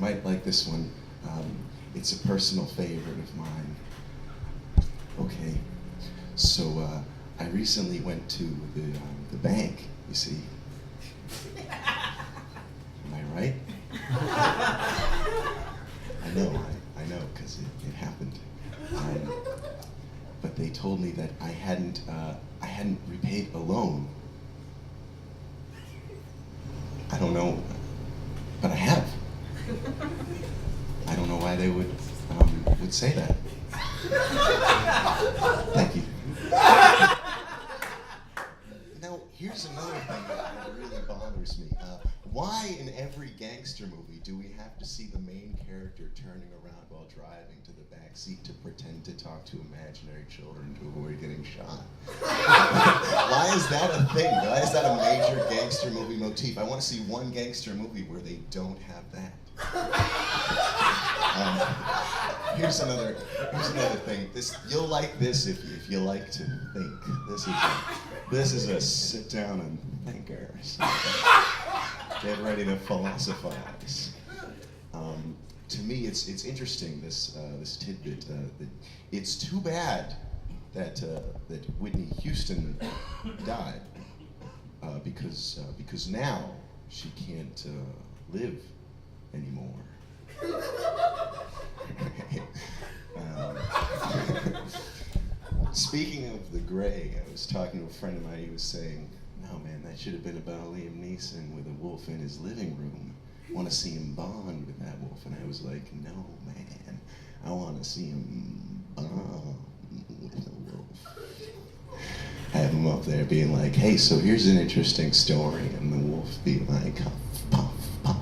might like this one. It's a personal favorite of mine. Okay, so I recently went to the bank, you see. Am I right? I know, because it happened. But they told me that I hadn't repaid a loan. I don't know, but I have. I don't know why they would say that. Thank you. Now, here's another thing that really bothers me. Why in every gangster movie do we have to see the main character turning around while driving to the back seat to pretend to talk to imaginary children to avoid getting shot? Why is that a thing? Why is that a major gangster movie motif? I want to see one gangster movie where they don't have that. Here's another thing. You'll like this if you like to think. This is a sit down and thinker. Get ready to philosophize. To me, it's interesting, this tidbit. That it's too bad that Whitney Houston died because now she can't live anymore. Speaking of the gray, I was talking to a friend of mine. He was saying, "No, man, that should have been about Liam Neeson with a wolf in his living room. I want to see him bond with that wolf." And I was like, "No, man, I want to see him bond with a wolf." Have him up there being like, "Hey, so here's an interesting story," and the wolf be like, "Huff, puff, puff.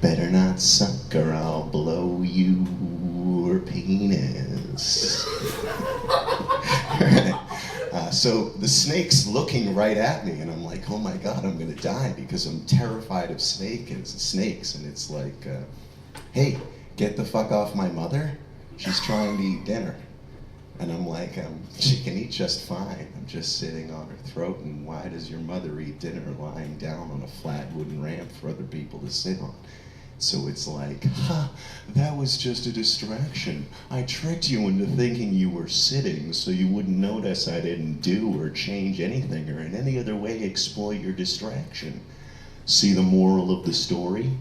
Better not suck or I'll blow your penis." So the snake's looking right at me, and I'm like, "Oh my God, I'm gonna die," because I'm terrified of snakes. And it's like, "Hey, get the fuck off my mother. She's trying to eat dinner." And I'm like, "She can eat just fine. I'm just sitting on her throat, and why does your mother eat dinner lying down on a flat wooden ramp for other people to sit on?" So it's like, that was just a distraction. I tricked you into thinking you were sitting so you wouldn't notice I didn't do or change anything or in any other way exploit your distraction. See the moral of the story?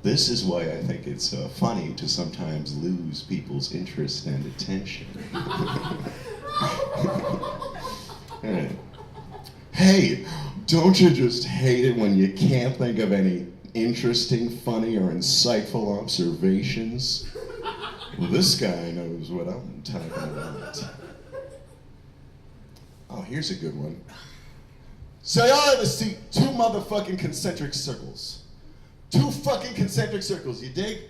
This is why I think it's funny to sometimes lose people's interest and attention. Hey, don't you just hate it when you can't think of any interesting, funny, or insightful observations? Well, this guy knows what I'm talking about. Oh, here's a good one. So y'all ever see two motherfucking concentric circles? Two fucking concentric circles, you dig?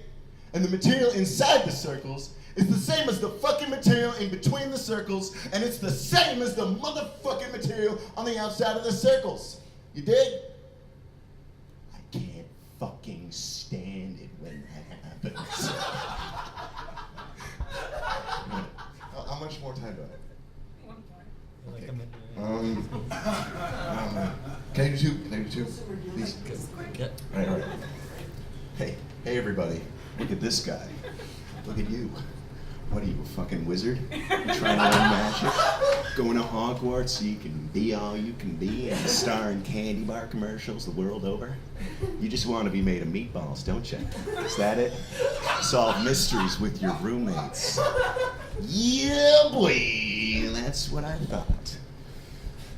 And the material inside the circles is the same as the fucking material in between the circles, and it's the same as the motherfucking material on the outside of the circles. You dig? I can't fucking stand it when that happens. How much more time do I have? Okay. Can I do two? Can I do two? Please. All right. Hey everybody, look at this guy. Look at you. What are you, a fucking wizard? You trying to learn magic? Going to Hogwarts so you can be all you can be and star in candy bar commercials the world over? You just want to be made of meatballs, don't you? Is that it? Solve mysteries with your roommates. Yeah, boy, that's what I thought.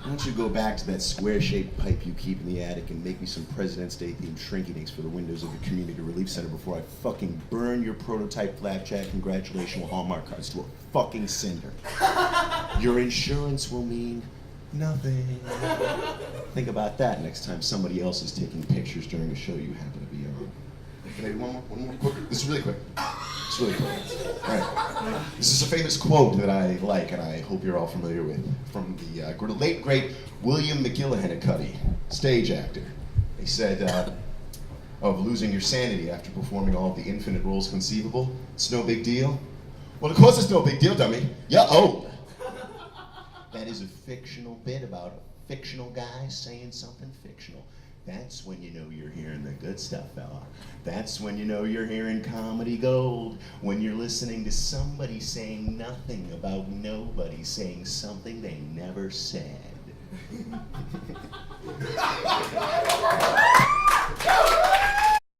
Why don't you go back to that square-shaped pipe you keep in the attic and make me some President's Day themed shrinky dinks for the windows of the Community Relief Center before I fucking burn your prototype flapjack congratulational Hallmark cards to a fucking cinder. Your insurance will mean nothing. Think about that next time somebody else is taking pictures during a show you happen to be on. Can I do one more quick? This is really quick. All right. This is a famous quote that I like, and I hope you're all familiar with, from the late, great William McGillicuddy, stage actor. He said, of losing your sanity after performing all of the infinite roles conceivable, it's no big deal. Well, of course it's no big deal, dummy. You're old. That is a fictional bit about a fictional guy saying something fictional. That's when you know you're hearing the good stuff, fella. That's when you know you're hearing comedy gold. When you're listening to somebody saying nothing about nobody saying something they never said.